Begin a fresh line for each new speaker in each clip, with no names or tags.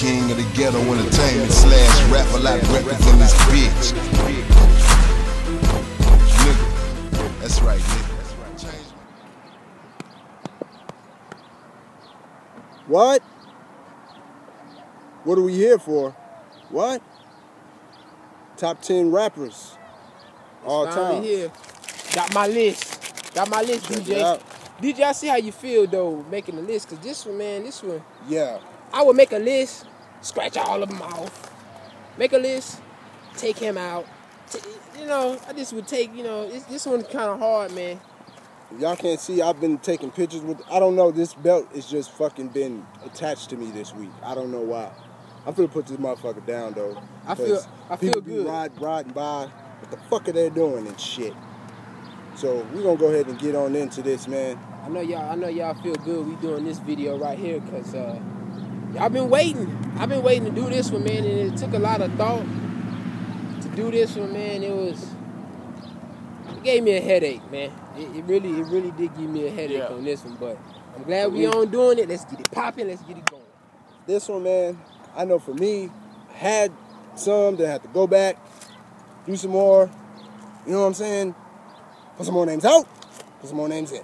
king of the ghetto entertainment / rap a lot reppin' this bitch. Nigga, that's right, nigga.
What? What are we here for? What? Top 10 rappers all time.
Here. Got my list, DJ. DJ, I see how you feel though making the list, cause this one,
Yeah.
I would make a list, scratch all of them off, make a list, take him out. I just would take, this one's kind of hard, man.
Y'all can't see, I've been taking pictures with, I don't know, this belt is just fucking been attached to me this week. I don't know why. I'm finna put this motherfucker down though.
I feel
people
good.
Be riding by, what the fuck are they doing and shit? So we gonna go ahead and get on into this, man.
I know y'all feel good. We doing this video right here because y'all been waiting. I've been waiting to do this one, man, and it took a lot of thought to do this one, man. It gave me a headache, man. It really did give me a headache on this one, but I'm glad we on doing it. Let's get it popping. Let's get it going.
This one, man, I know for me, I had some that had to go back, do some more. You know what I'm saying? Put some more names out, put some more names in.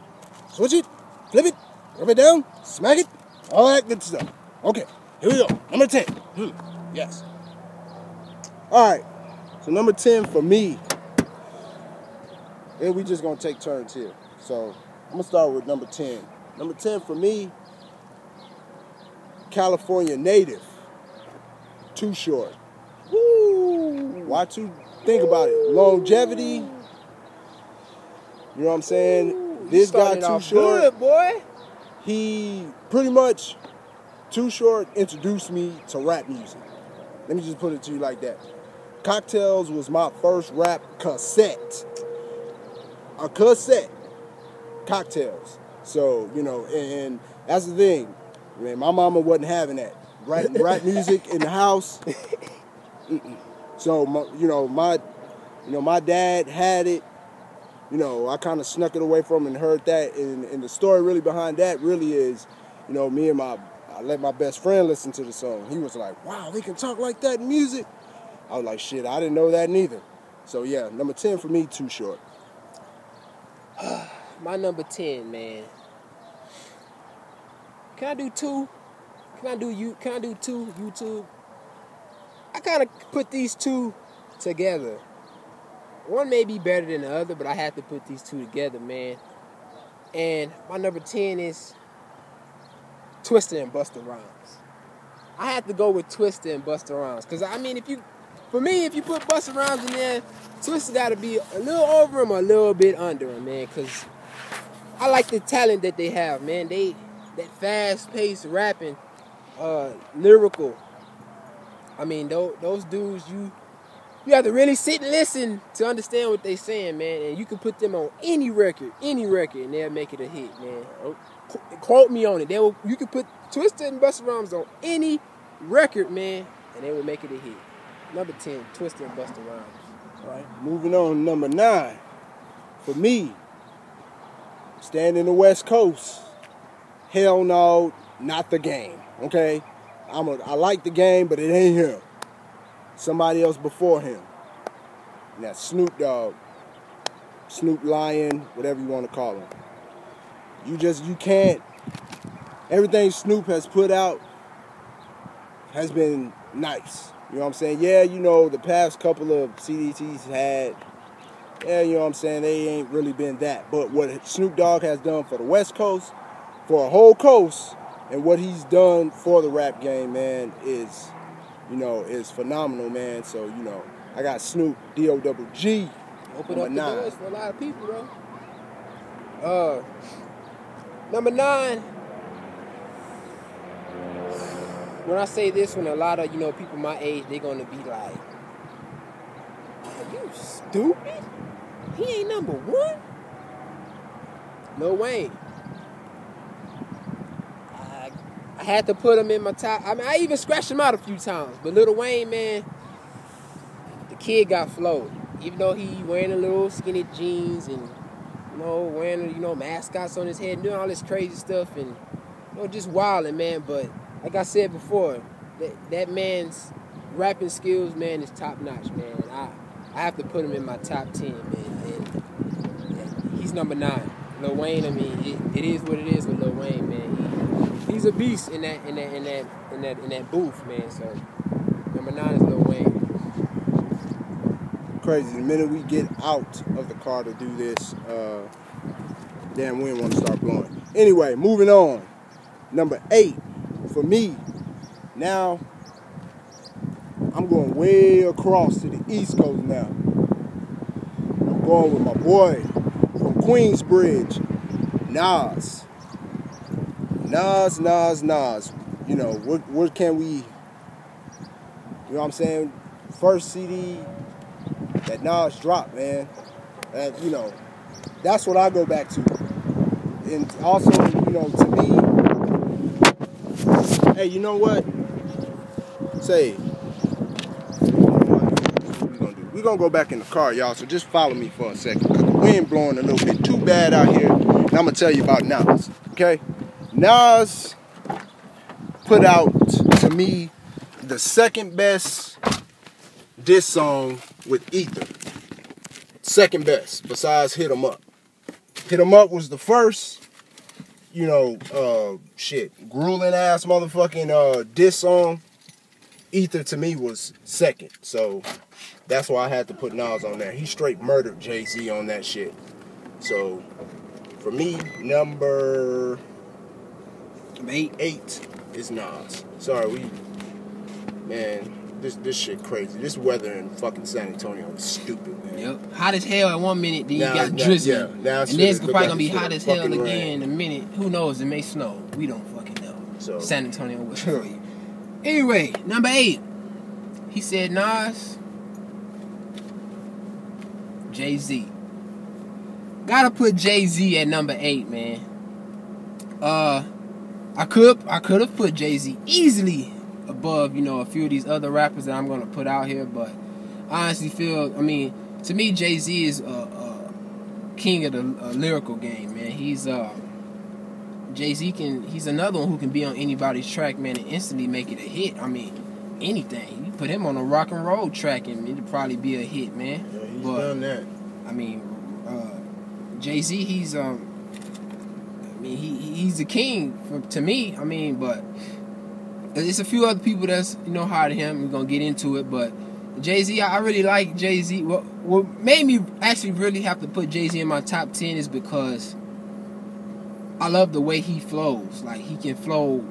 Switch it, flip it, rub it down, smack it, all that good stuff. Okay, here we go. Number 10. Yes. All right, so number 10 for me, and we just gonna take turns here. So I'm gonna start with number 10. Number 10 for me, California native, Too Short. Woo! Why Too? Think about it. Longevity. You know what I'm saying? This guy, Too Short,
good, boy.
He pretty much, Too Short introduced me to rap music. Let me just put it to you like that. Cocktails was my first rap cassette. A cassette. Cocktails. So, and that's the thing. Man, my mama wasn't having that. Rap music in the house. So, my dad had it. I kind of snuck it away from him and heard that. And the story really behind that really is, I let my best friend listen to the song. He was like, wow, they can talk like that in music. I was like, shit, I didn't know that neither. So yeah, number 10 for me, Too Short.
My number 10, man. Can I do two? Can I do two YouTube? I kind of put these two together. One may be better than the other, but I have to put these two together, man. And my number 10 is Twista and Busta Rhymes. I have to go with Twista and Busta Rhymes. Because, if you put Busta Rhymes in there, Twista got to be a little over him or a little bit under him, man. Because I like the talent that they have, man. That fast-paced rapping, lyrical. Those dudes, you have to really sit and listen to understand what they're saying, man. And you can put them on any record, and they'll make it a hit, man. Quote me on it. You can put Twista and Busta Rhymes on any record, man, and they will make it a hit. Number 10, Twista and Busta Rhymes.
All right, moving on to number 9. For me, staying in the West Coast, hell no, not The Game, okay? I like The Game, but it ain't him. Somebody else before him. And that's Snoop Dogg. Snoop Lion, whatever you want to call him. You can't. Everything Snoop has put out has been nice. You know what I'm saying? Yeah, the past couple of CDs he's had, yeah, you know what I'm saying, they ain't really been that. But what Snoop Dogg has done for the West Coast, for a whole coast, and what he's done for the rap game, man, is phenomenal, man. So, I got Snoop, D-O-double-G.
Open up the doors for a lot of people, bro. Number 9. When I say this one, a lot of, people my age, they're going to be like, are you stupid? He ain't number 1? Lil Wayne. I had to put him in my top. I even scratched him out a few times. But Lil Wayne, man, the kid got flow. Even though he wearing the little skinny jeans and, wearing, mascots on his head and doing all this crazy stuff and, just wilding, man. But like I said before, that man's rapping skills, man, is top notch, man. I have to put him in my top 10, man. And he's number 9. Lil Wayne, I mean, it is what it is with Lil Wayne, man. He's a beast in that booth, man. So number 9 is Lil Wayne.
Crazy. The minute we get out of the car to do this, damn, we didn't want to start blowing. Anyway, moving on. Number 8 for me. Now, I'm going way across to the East Coast now. I'm going with my boy from Queensbridge, Nas. Nas. You know, what can we, you know what I'm saying? First CD that Nas dropped, man. And, you know, that's what I go back to. And also, you know, to me, hey, you know what? Say, we're going to go back in the car, y'all, so just follow me for a second, because the wind blowing a little bit too bad out here, and I'm going to tell you about Nas, okay? Nas put out, to me, the second best diss song with Ether. Second best, besides Hit 'Em Up. Hit 'Em Up was the first, you know, grueling ass motherfucking diss song. Ether to me was second, so that's why I had to put Nas on there. He straight murdered Jay-Z on that shit. So for me, number 8 is Nas. Sorry, man, this shit crazy. This weather in fucking San Antonio is stupid, man.
Yep, hot as hell at 1 minute, then you got drizzling.
Yeah, now
and then it's probably gonna be
like
hot as hell again
rain.
in a minute. Who knows? It may snow. We don't fucking know.
So
San Antonio was for you. Anyway, number 8. He said Nas, Jay-Z. Gotta put Jay-Z at number 8, man. I could have put Jay-Z easily above, you know, a few of these other rappers that I'm gonna put out here, but I honestly feel, I mean, to me, Jay-Z is a king of the lyrical game, man. He's Jay-Z he's another one who can be on anybody's track, man, and instantly make it a hit. I mean, anything. You put him on a rock and roll track and it'd probably be a hit, man.
Yeah, he's done that.
I mean, Jay-Z, he's he's the king to me. I mean, but there's a few other people that's, you know, higher than him. We're gonna get into it, but Jay-Z, I really like Jay-Z. What made me actually really have to put Jay-Z in my top 10 is because I love the way he flows. Like, he can flow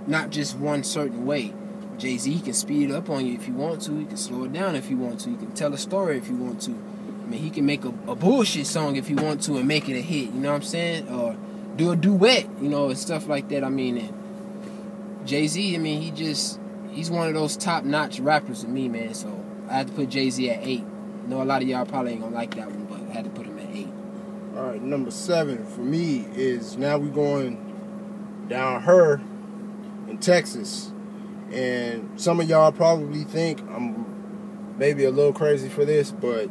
not just one certain way. Jay-Z can speed it up on you if you want to. He can slow it down if you want to. He can tell a story if you want to. I mean, he can make a bullshit song if you want to and make it a hit. You know what I'm saying? Or do a duet, you know, and stuff like that. I mean, and Jay-Z, I mean, he's one of those top-notch rappers to me, man. So I had to put Jay-Z at 8. I know a lot of y'all probably ain't gonna like that one, but I had to put him at 8.
All right, number 7 for me is, now we're going down her in Texas. And some of y'all probably think I'm maybe a little crazy for this, but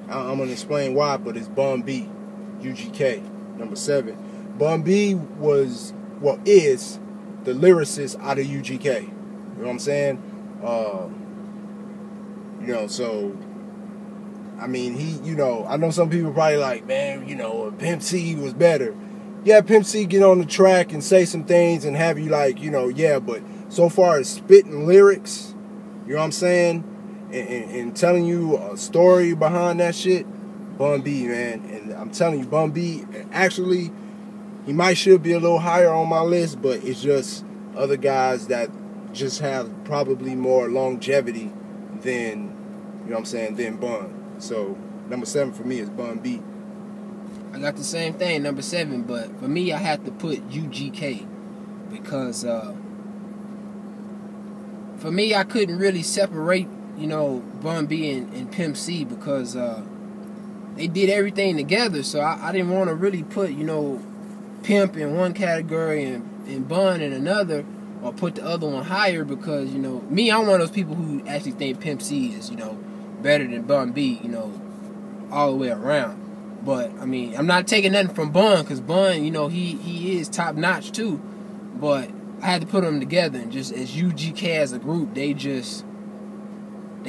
I'm going to explain why. But it's Bun B, UGK, number 7. Bun B is the lyricist out of UGK. You know what I'm saying? You know, so, I mean, you know, I know some people probably like, man, you know, Pimp C was better. Yeah, Pimp C get on the track and say some things and have you like, you know, yeah, but so far as spitting lyrics, you know what I'm saying, and telling you a story behind that shit, Bun B, man. And I'm telling you, Bun B, actually, he should be a little higher on my list, but it's just other guys that just have probably more longevity than, you know what I'm saying, than Bun. So number 7 for me is Bun B.
I got the same thing, number 7, but for me, I had to put UGK because for me, I couldn't really separate, you know, Bun B and Pimp C because they did everything together. So I didn't want to really put, you know, Pimp in one category and Bun in another, or put the other one higher because, you know, me, I'm one of those people who actually think Pimp C is, you know, better than Bun B, you know, all the way around. But, I mean, I'm not taking nothing from Bun because Bun, you know, he is top notch too. But I had to put them together, and just as UGK as a group, they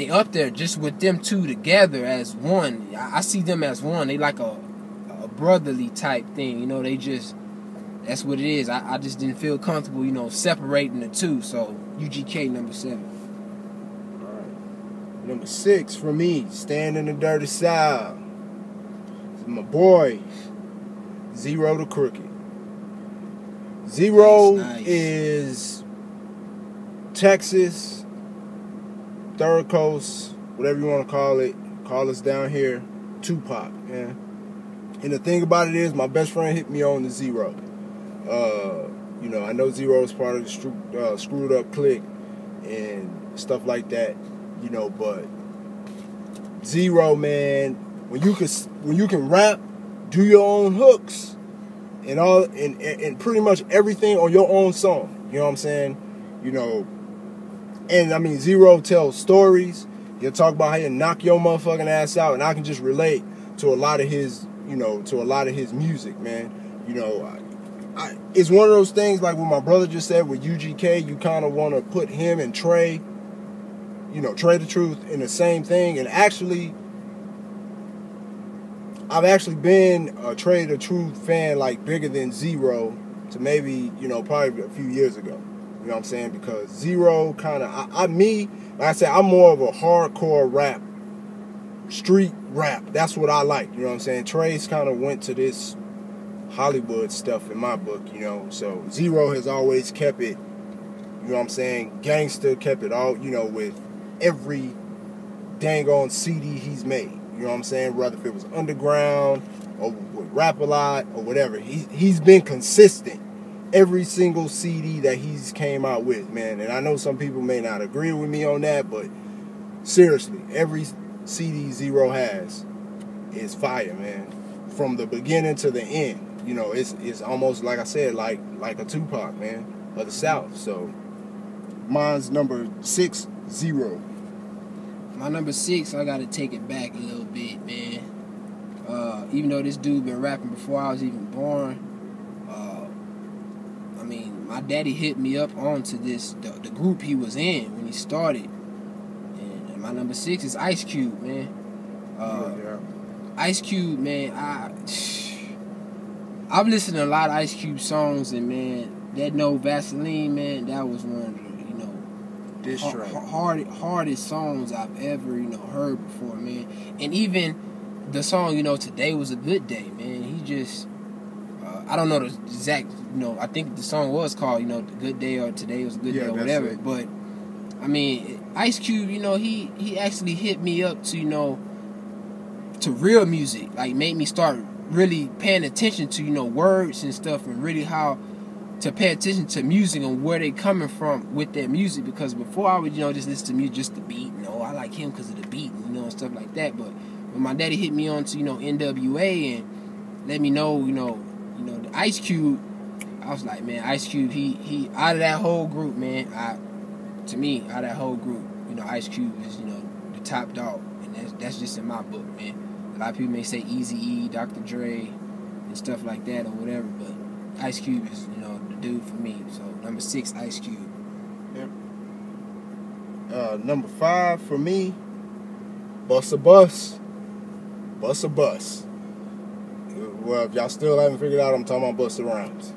up there just with them two together as one. I see them as one. They like a brotherly type thing, you know. They just, that's what it is. I just didn't feel comfortable, you know, separating the two. So UGK number 7.
All right. Number 6 for me, Stand in the Dirty South. It's my boy, Zero the Crooked. Zero
Nice.
is Texas, Third Coast, whatever you want to call it. Call us down here, Tupac, man. And the thing about it is, my best friend hit me on the Zero. You know, I know Zero is part of the Screwed Up Clique and stuff like that, you know, but Zero, man, when you can rap, do your own hooks, and pretty much everything on your own song. You know what I'm saying? You know, and I mean, Zero tells stories. He'll talk about how you knock your motherfucking ass out, and I can just relate to a lot of his, you know, to a lot of his music, man. You know, it's one of those things like what my brother just said with UGK. You kind of want to put him and Trey, you know, Trey the Truth in the same thing. And actually, I've actually been a Trey the Truth fan, like bigger than Zero, to maybe, you know, probably a few years ago. You know what I'm saying? Because Zero kind of, like I said, I'm more of a hardcore rap, street rap. That's what I like. You know what I'm saying? Trey's kind of went to this Hollywood stuff in my book, you know. So Zero has always kept it, you know what I'm saying, gangster, kept it all, you know, with every dang on CD he's made. You know what I'm saying? Whether if it was underground or with Rap A Lot or whatever. He's been consistent every single CD that he's came out with, man. And I know some people may not agree with me on that, but seriously, every CD Zero has is fire, man. From the beginning to the end. You know, it's almost like I said, like a Tupac, man, of the South. So mine's number 6, Zero.
My number 6, I gotta take it back a little bit, man. Even though this dude been rapping before I was even born, I mean, my daddy hit me up onto the group he was in when he started. And my number 6 is Ice Cube, man. Ice Cube, man, I've listened to a lot of Ice Cube songs, and man, that No Vaseline, man, that was one of the, you know,
Diss track.
hardest songs I've ever, you know, heard before, man. And even the song, you know, Today Was a Good Day, man. He just, I don't know the exact, you know, I think the song was called, you know, Good Day or Today Was a Good Day or whatever. It. But I mean, Ice Cube, you know, he actually hit me up to, you know, to real music, like made me start really paying attention to, you know, words and stuff, and really how to pay attention to music and where they coming from with their music. Because before I would, you know, just listen to music, just the beat, you know, I like him because of the beat, you know, and stuff like that. But when my daddy hit me on to, you know, NWA and let me know, you know, the Ice Cube, I was like, man, Ice Cube, he out of that whole group, man. To me, out of that whole group, you know, Ice Cube is, you know, the top dog, and that's just in my book, man. A lot of people may say Eazy-E, Dr. Dre, and stuff like that or whatever, but Ice Cube is, you know, the dude for me. So number 6, Ice Cube.
Yep. Number 5 for me, Busta Bus. Busta Bus. Well, if y'all still haven't figured out, I'm talking about Busta Rhymes.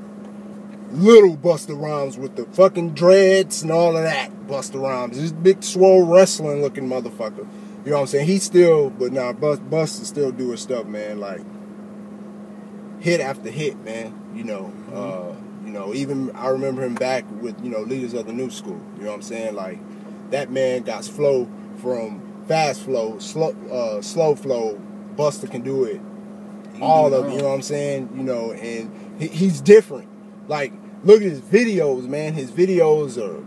Little Busta Rhymes with the fucking dreads and all of that. Busta Rhymes. This big, swole, wrestling looking motherfucker. You know what I'm saying? He still, but now Busta still do his stuff, man. Like hit after hit, man. You know, even I remember him back with, you know, Leaders of the New School. You know what I'm saying? Like that man got flow from fast flow, slow flow. Busta can do it. All of it, you know what I'm saying? You know, and he's different. Like, look at his videos, man. His videos are,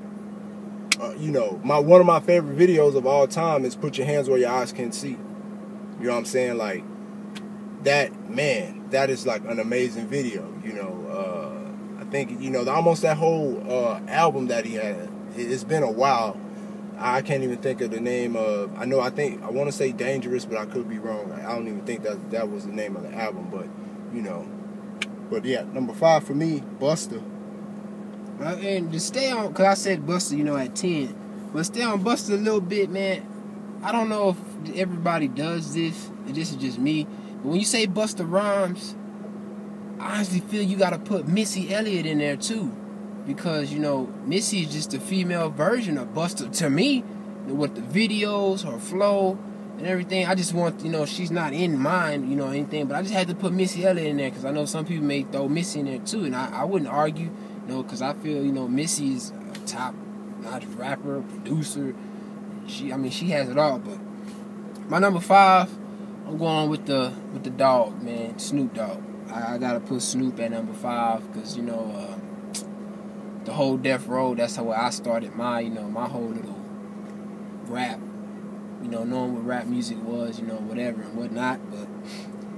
you know, one of my favorite videos of all time is Put Your Hands Where Your Eyes Can See. You know what I'm saying? Like, that, man, that is like an amazing video, you know. I think, you know, almost that whole album that he had, it's been a while. I can't even think of the name of, I want to say Dangerous, but I could be wrong. I don't even think that was the name of the album, but, you know. But yeah, number 5 for me, Busta.
And to stay on, because I said Busta, you know, at 10. But stay on Busta a little bit, man. I don't know if everybody does this, and this is just me. But when you say Busta Rhymes, I honestly feel you got to put Missy Elliott in there, too. Because, you know, Missy is just a female version of Busta to me. With the videos, her flow, and everything. I just want, you know, she's not in mine, you know, anything. But I just had to put Missy Elliott in there because I know some people may throw Missy in there, too. And I wouldn't argue, you know, because I feel, you know, Missy is a top-notch rapper, producer. She has it all. But my number 5, I'm going with the dog, man, Snoop Dogg. I gotta put Snoop at number 5 because, you know, the whole Death Row, that's how I started my, you know, my whole little rap, you know, knowing what rap music was, you know, whatever and whatnot. But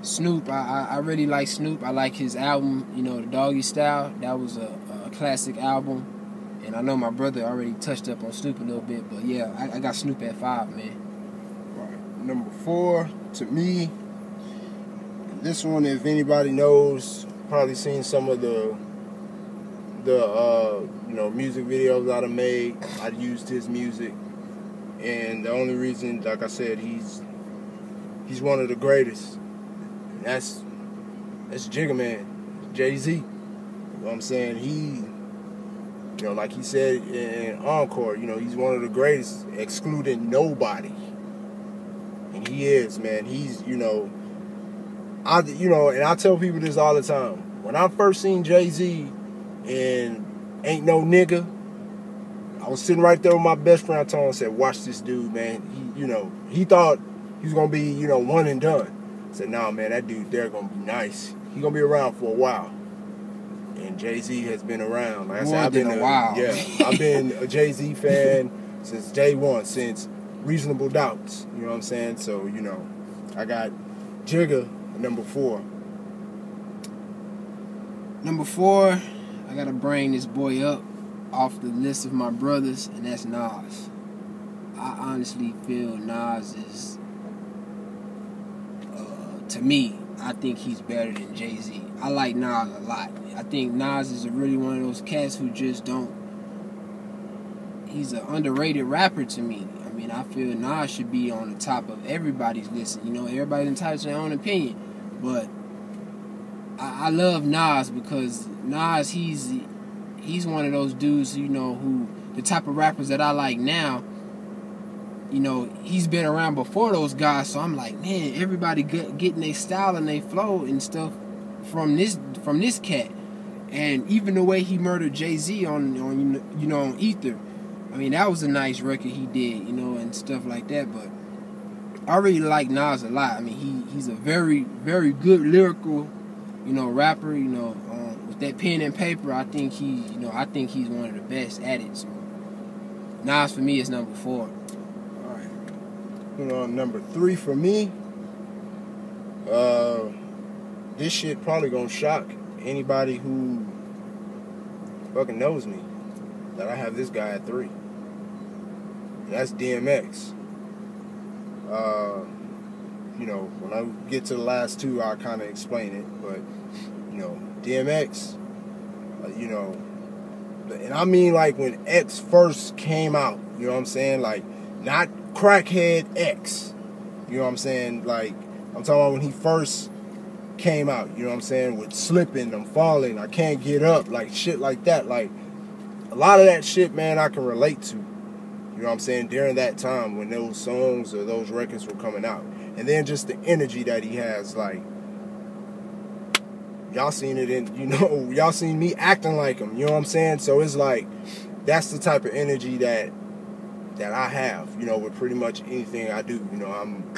Snoop, I really like Snoop. I like his album, you know, The Doggy Style. That was a classic album. And I know my brother already touched up on Snoop a little bit, but yeah, I got Snoop at 5, man.
Right. Number 4, to me, this one, if anybody knows, probably seen some of the you know, music videos that I made. I used his music. And the only reason, like I said, he's one of the greatest. And that's Jigga Man, Jay-Z. You know what I'm saying? He, you know, like he said in Encore, you know, he's one of the greatest, excluding nobody. And he is, man. He's, you know, and I tell people this all the time. When I first seen Jay-Z in Ain't No Nigga, I was sitting right there with my best friend. I told him, I said, watch this dude, man. He, you know, he thought he was going to be, you know, one and done. I said, nah, man, that dude there going to be nice. He going to be around for a while. And Jay-Z has been around. Like I said, I've been a while. Yeah, I've been a Jay-Z fan since day one, since Reasonable Doubts. You know what I'm saying? So, you know, I got Jigga number 4.
Number 4, I got to bring this boy up off the list of my brothers, and that's Nas. I honestly feel Nas is, to me, I think he's better than Jay-Z. I like Nas a lot. I think Nas is really one of those cats who just don't, he's an underrated rapper to me. I mean, I feel Nas should be on the top of everybody's list. You know, everybody's entitled to their own opinion, but I love Nas because Nas, he's one of those dudes, you know, who, the type of rappers that I like now, you know, he's been around before those guys, so I'm like, man, everybody getting their style and their flow and stuff from this cat. And even the way he murdered Jay-Z on you know, on Ether, I mean, that was a nice record he did, you know, and stuff like that. But I really like Nas a lot. I mean, he's a very, very good lyrical, you know, rapper, you know, with that pen and paper. I think he's one of the best at it. So Nas for me is number 4.
All right. You know, number 3 for me. This shit probably gonna shock anybody who fucking knows me, that I have this guy at 3. And that's DMX. You know, when I get to the last 2, I'll kind of explain it. But, you know, DMX, you know, and I mean like when X first came out, you know what I'm saying? Like, not crackhead X. You know what I'm saying? Like, I'm talking about when he first came out, you know what I'm saying? With slipping, I'm falling, I can't get up, like shit like that. Like, a lot of that shit, man, I can relate to. You know what I'm saying? During that time when those songs or those records were coming out. And then just the energy that he has, like, y'all seen it in, you know, y'all seen me acting like him, you know what I'm saying? So it's like, that's the type of energy that I have, you know, with pretty much anything I do. You know, I'm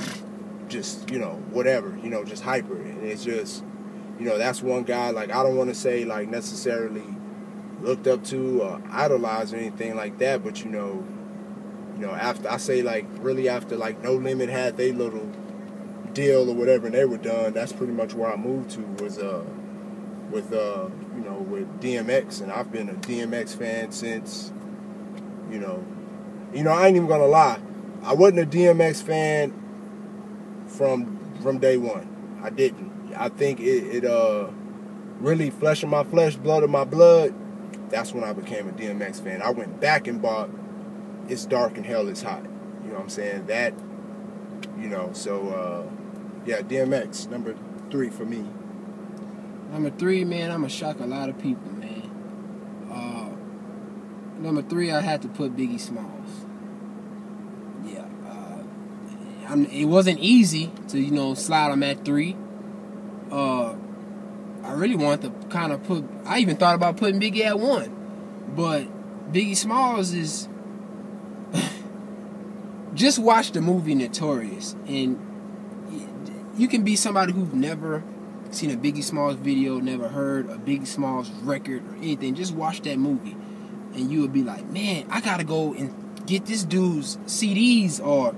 just, you know, whatever, you know, just hyper. And it's just, you know, that's one guy, like, I don't want to say, like, necessarily looked up to or idolized or anything like that, but, you know, after, I say, like, really after, like, No Limit had their little deal or whatever and they were done, that's pretty much where I moved to, was, with DMX. And I've been a DMX fan since, you know, I ain't even gonna lie, I wasn't a DMX fan from day one. I didn't. I think it really flesh of my flesh, blood of my blood. that's when I became a DMX fan. I went back and bought It's Dark and Hell Is Hot. You know what I'm saying? That, you know, so, yeah, DMX, number 3 for me.
Number 3, man, I'm going to shock a lot of people, man. Number 3, I had to put Biggie Smalls. Yeah. It wasn't easy to, you know, slide him at 3. I really wanted to kind of put... I even thought about putting Biggie at 1. But Biggie Smalls is... Just watch the movie Notorious. And you can be somebody who's never seen a Biggie Smalls video, never heard a Biggie Smalls record or anything. Just watch that movie. And you would be like, man, I got to go and get this dude's CDs or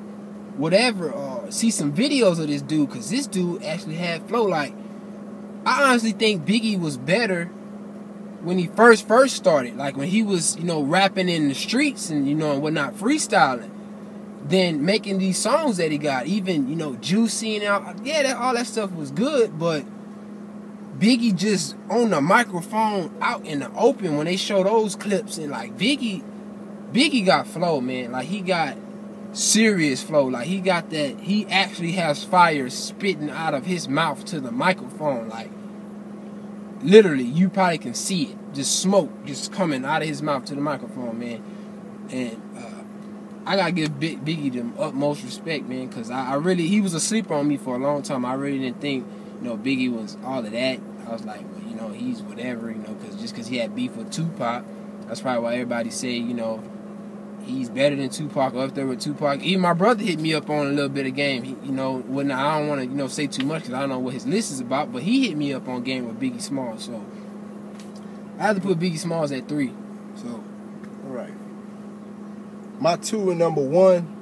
whatever, or see some videos of this dude, because this dude actually had flow. Like, I honestly think Biggie was better when he first started, like when he was, you know, rapping in the streets and, you know, and whatnot, freestyling, than making these songs that he got. Even, you know, Juicy and all that stuff was good, but Biggie just on the microphone out in the open when they show those clips, and like Biggie got flow, man. Like, he got serious flow. Like, he got that, he actually has fire spitting out of his mouth to the microphone. Like, literally, you probably can see it. Just smoke just coming out of his mouth to the microphone, man. And I gotta give Biggie the utmost respect, man, because I really, he was a sleeper on me for a long time. I really didn't think, you know, Biggie was all of that. I was like, well, you know, he's whatever, you know, because he had beef with Tupac. That's probably why everybody say, you know, he's better than Tupac, or up there with Tupac. Even my brother hit me up on a little bit of game. He, you know, when I don't want to, you know, say too much because I don't know what his list is about, but he hit me up on game with Biggie Smalls. So I had to put Biggie Smalls at 3. So,
all right. My 2 and number 1.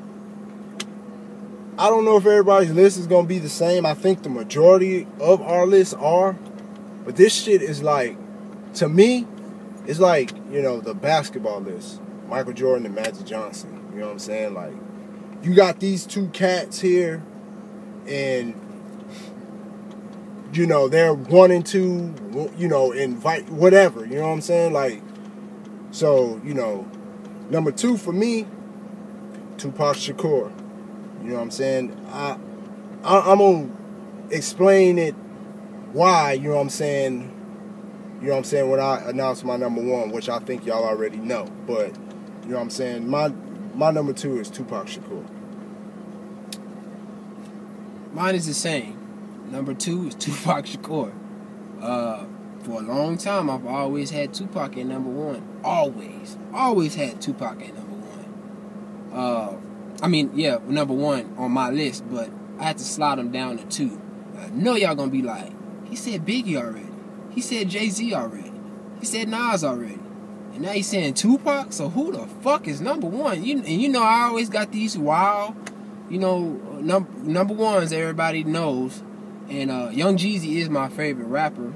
I don't know if everybody's list is going to be the same. I think the majority of our lists are. But this shit is like, to me, it's like, you know, the basketball list. Michael Jordan and Magic Johnson. You know what I'm saying? Like, you got these 2 cats here, and, you know, they're 1 and 2, you know, invite, whatever. You know what I'm saying? Like, so, you know, number 2 for me, Tupac Shakur. You know what I'm saying? I'm going to explain it why, you know what I'm saying? You know what I'm saying? When I announce my number 1, which I think y'all already know. But, you know what I'm saying? My number 2 is Tupac Shakur.
mine is the same. Number 2 is Tupac Shakur. For a long time, I've always had Tupac at number 1. Always had Tupac at number 1. I mean, yeah, number 1 on my list, but I had to slide him down to 2. I know y'all gonna be like, he said Biggie already. He said Jay-Z already. He said Nas already. And now he's saying Tupac? So who the fuck is number 1? You know, I always got these wild, you know, number 1s everybody knows. And Young Jeezy is my favorite rapper,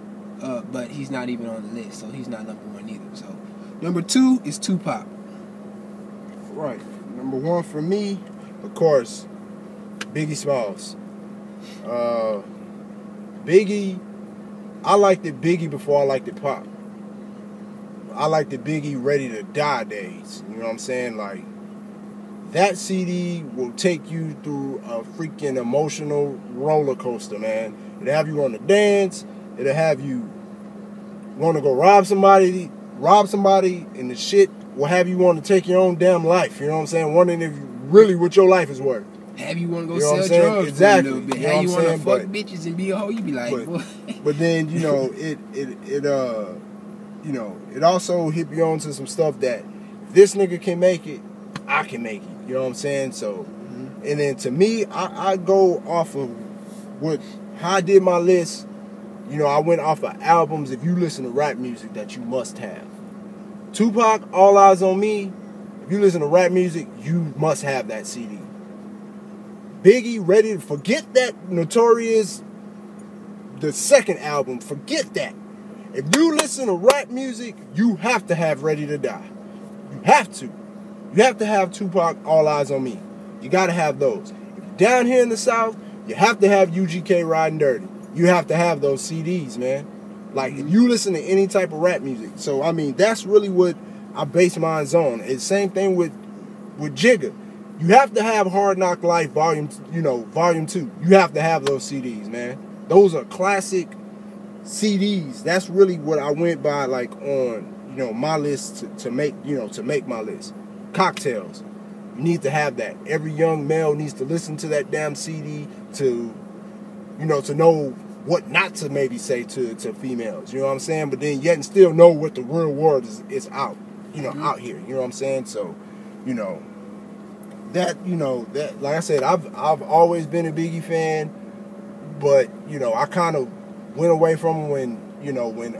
but he's not even on the list, so he's not number 1 either. So number 2 is Tupac.
Right. Number 1 for me, of course, Biggie Smalls. Biggie, I liked it Biggie before I liked it Pop. I liked the Biggie Ready to Die days. You know what I'm saying? Like, that CD will take you through a freaking emotional roller coaster, man. It'll have you want to dance. It'll have you want to go rob somebody, and the shit will have you want to take your own damn life. You know what I'm saying? Wondering if really what your life is worth.
Have you want to go
You know what I'm
sell
saying?
drugs
Exactly.
for a little bit.
You know
Have you
what I'm
want to
saying?
fuck bitches and be a hoe? You be like, boy.
But then, you know, it also hit me on to some stuff that this nigga can make it, I can make it. You know what I'm saying? So, and then to me, I go off of how I did my list. You know, I went off of albums, if you listen to rap music, that you must have. Tupac, All Eyes on Me, if you listen to rap music, you must have that CD. Biggie, Ready to Forget that Notorious, the second album, forget that. If you listen to rap music, you have to have Ready to Die. You have to. You have to have Tupac, All Eyes on Me. You got to have those. If you're down here in the South, you have to have UGK Riding Dirty. You have to have those CDs, man. Like, if you listen to any type of rap music. So, I mean, that's really what I base mine on. It's the same thing with Jigga. You have to have Hard Knock Life Volume 2. You have to have those CDs, man. Those are classic CDs. That's really what I went by, like, on, my list to make my list. Cocktails. You need to have that. Every young male needs to listen to that damn CD to know what not to maybe say to females. You know what I'm saying? But then yet and still know what the real world is out. Out here. You know what I'm saying? So, that like I said, I've always been a Biggie fan, but I kind of went away from him when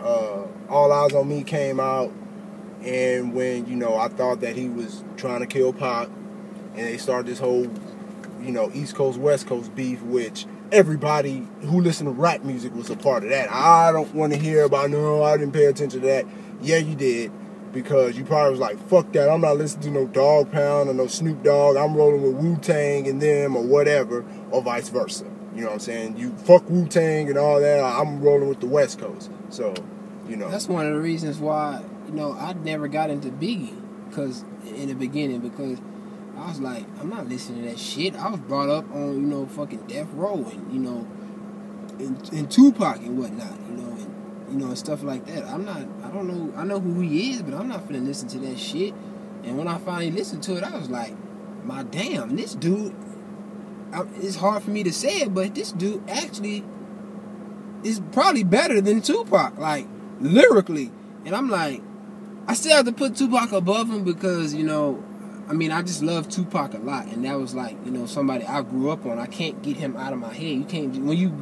All Eyes on Me came out, and when I thought that he was trying to kill Pac, and they started this whole East Coast West Coast beef, which everybody who listened to rap music was a part of that. I don't want to hear about, no, I didn't pay attention to that. Yeah, you did. Because you probably was like, fuck that, I'm not listening to no Dog Pound or no Snoop Dogg, I'm rolling with Wu-Tang and them or whatever, or vice versa. You know what I'm saying? You fuck Wu-Tang and all that, I'm rolling with the West Coast. So,
That's one of the reasons why, I never got into Biggie in the beginning, because I was like, I'm not listening to that shit. I was brought up on, fucking Death Row and, and Tupac and whatnot, and stuff like that. I know who he is, but I'm not finna listen to that shit. And when I finally listened to it, I was like, my damn, this dude, it's hard for me to say it, but this dude actually is probably better than Tupac, like, lyrically. And I'm like, I still have to put Tupac above him because, I just love Tupac a lot, and that was like, somebody I grew up on. I can't get him out of my head. You can't, when you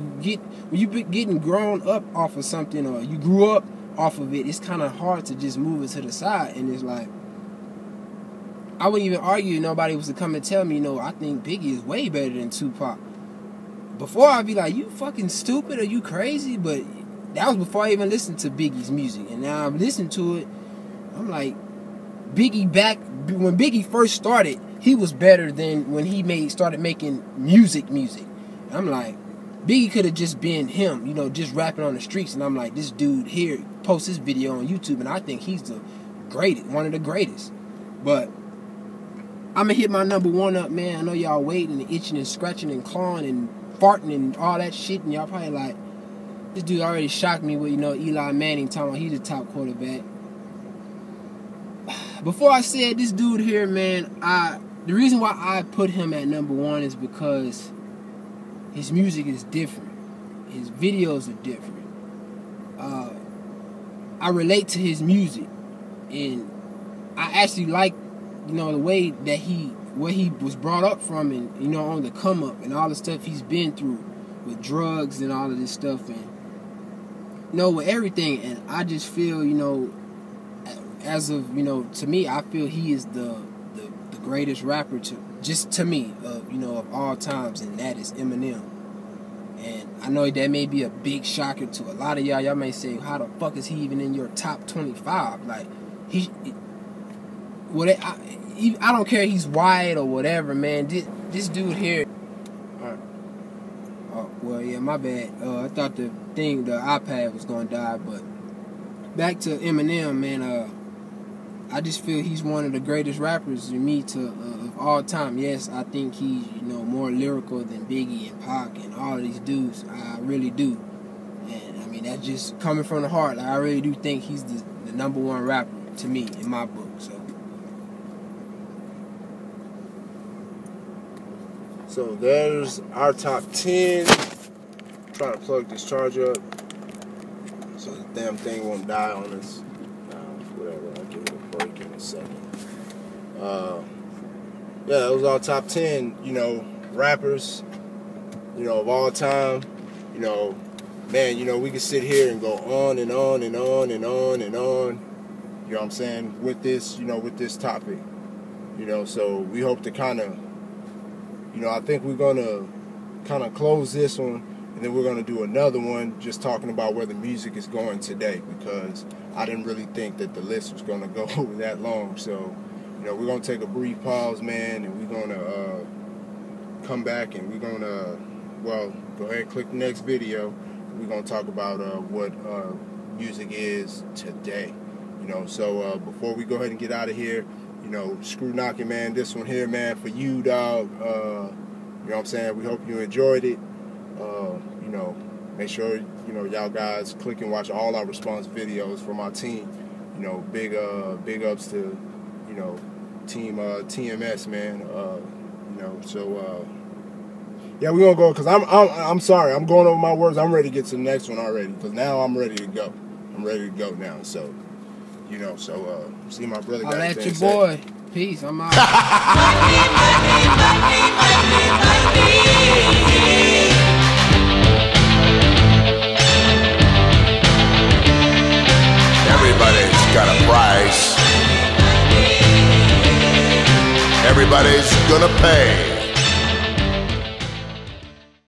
getting grown up off of something, or you grew up off of it, it's kind of hard to just move it to the side. And it's like, I wouldn't even argue if nobody was to come and tell me, I think Biggie is way better than Tupac. Before, I'd be like, you fucking stupid, or you crazy? But that was before I even listened to Biggie's music. And now I'm listening to it, I'm like, when Biggie first started, he was better than when he started making music. I'm like, Biggie could have just been him, just rapping on the streets. And I'm like, this dude here posts this video on YouTube, and I think he's the greatest, one of the greatest. But I'm going to hit my number one up, man. I know y'all waiting and itching and scratching and clawing and farting and all that shit, and y'all probably like, this dude already shocked me with, Eli Manning talking about he's the top quarterback. Before I said this dude here, man, the reason why I put him at number one is because his music is different. His videos are different. I relate to his music, and I actually like, the way that where he was brought up from, and, on the come up and all the stuff he's been through with drugs and all of this stuff, and, with everything. And I just feel, as of, to me, I feel he is the greatest rapper to me of all times, and that is Eminem. And I know that may be a big shocker to a lot of y'all. Y'all may say, how the fuck is he even in your top 25? Like, I don't care if he's white or whatever, man. This dude here. Oh, well, yeah, my bad. I thought the iPad was gonna die, but back to Eminem, man. I just feel he's one of the greatest rappers to me of all time. Yes, I think he's more lyrical than Biggie and Pac and all of these dudes. I really do, and that's just coming from the heart. Like, I really do think he's the number one rapper to me in my book.
So there's our top 10. Trying to plug this charger up so the damn thing won't die on us. Whatever, I'll give it a break in a second. Yeah, that was our top 10, rappers, of all time. Man, we could sit here and go on and on and on and on and on. You know what I'm saying? With this, with this topic. So we hope to kind of, I think we're going to kind of close this one, and then we're going to do another one just talking about where the music is going today, because I didn't really think that the list was going to go that long. So, we're going to take a brief pause, man, and we're going to come back, and we're going to, go ahead and click the next video. We're going to talk about what music is today. You know, so before we go ahead and get out of here, you know, Screw Knocking, man, this one here, man, for you, dog. You know what I'm saying? We hope you enjoyed it. You know, make sure, you know, y'all guys click and watch all our response videos from our team. You know, big ups to, you know, team TMS, man. You know, so yeah, we're gonna go, because I'm sorry, I'm going over my words. I'm ready to get to the next one already, because now I'm ready to go. I'm ready to go now. So, you know, so see my brother.
I'll let your
said.
boy. Peace. I'm out.